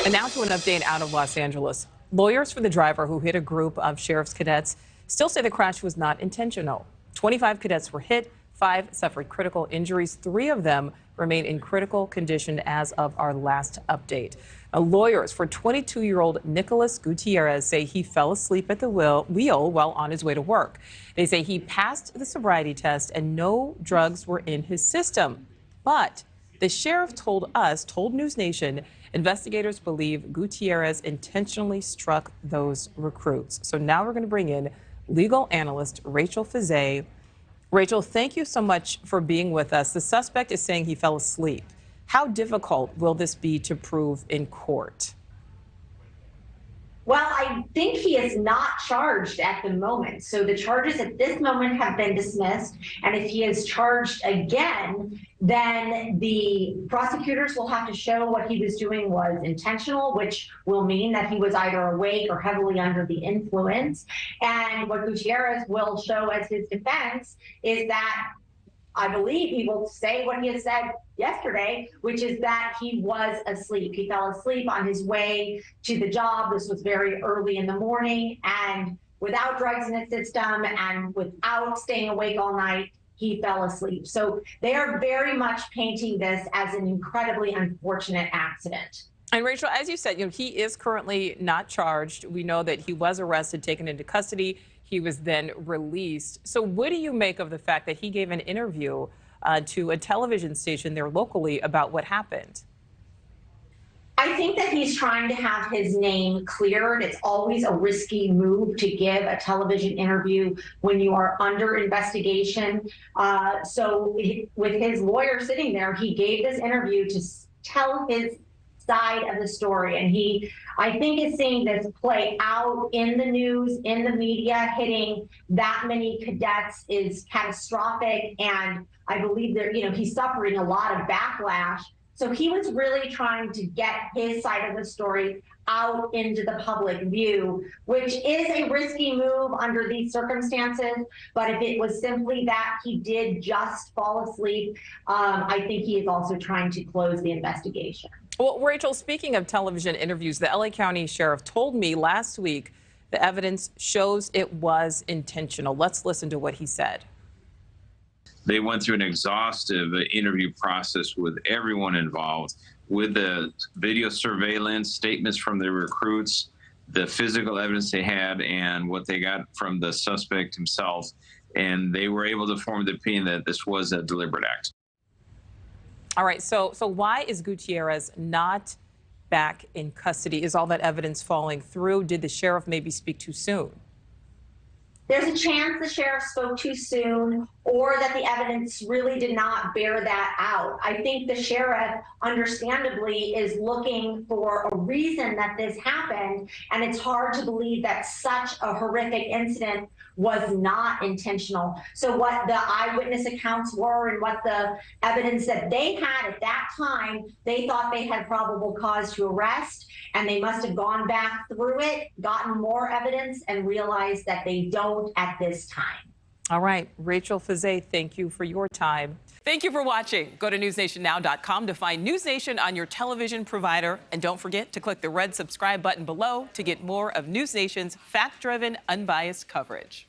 And now to an update out of Los Angeles. Lawyers for the driver who hit a group of sheriff's cadets still say the crash was not intentional. 25 cadets were hit, 5 suffered critical injuries. 3 of them remain in critical condition as of our last update. Lawyers for 22-year-old Nicholas Gutierrez say he fell asleep at the wheel while on his way to work. They say he passed the sobriety test and no drugs were in his system. But the sheriff told NewsNation, investigators believe Gutierrez intentionally struck those recruits. So now we're going to bring in legal analyst Nichole Berlie. Rachel, thank you so much for being with us. The suspect is saying he fell asleep. How difficult will this be to prove in court? Well, I think he is not charged at the moment. So the charges at this moment have been dismissed. And if he is charged again, then the prosecutors will have to show what he was doing was intentional, which will mean that he was either awake or heavily under the influence. And what Gutierrez will show as his defense is that I believe he will say what he has said yesterday, which is that he was asleep. He fell asleep on his way to the job. This was very early in the morning, and without drugs in his system and without staying awake all night, he fell asleep. So they are very much painting this as an incredibly unfortunate accident. And Rachel, as you said, he is currently not charged. We know that he was arrested, taken into custody. He was then released. So what do you make of the fact that he gave an interview to a television station there locally about what happened? I think that he's trying to have his name cleared. It's always a risky move to give a television interview when you are under investigation. So with his lawyer sitting there, he gave this interview to tell his side of the story, and I think is seeing this play out in the news, in the media. Hitting that many cadets is catastrophic, and I believe that he's suffering a lot of backlash. So he was really trying to get his side of the story out into the public view, which is a risky move under these circumstances. But if it was simply that he did just fall asleep, I think he is also trying to close the investigation. Well, Rachel, speaking of television interviews, the LA County Sheriff told me last week the evidence shows it was intentional. Let's listen to what he said. They went through an exhaustive interview process with everyone involved, with the video surveillance, statements from the recruits, the physical evidence they had, and what they got from the suspect himself. And they were able to form the opinion that this was a deliberate act. All right, so why is Gutierrez not back in custody? Is all that evidence falling through? Did the sheriff maybe speak too soon? There's a chance the sheriff spoke too soon, or that the evidence really did not bear that out. I think the sheriff, understandably, is looking for a reason that this happened, and it's hard to believe that such a horrific incident was not intentional. So what the eyewitness accounts were and what the evidence that they had at that time, they thought they had probable cause to arrest, and they must have gone back through it, gotten more evidence, and realized that they don't at this time. All right, Nichole Berlie, thank you for your time. Thank you for watching. Go to newsnationnow.com to find NewsNation on your television provider. And don't forget to click the red subscribe button below to get more of NewsNation's fact-driven, unbiased coverage.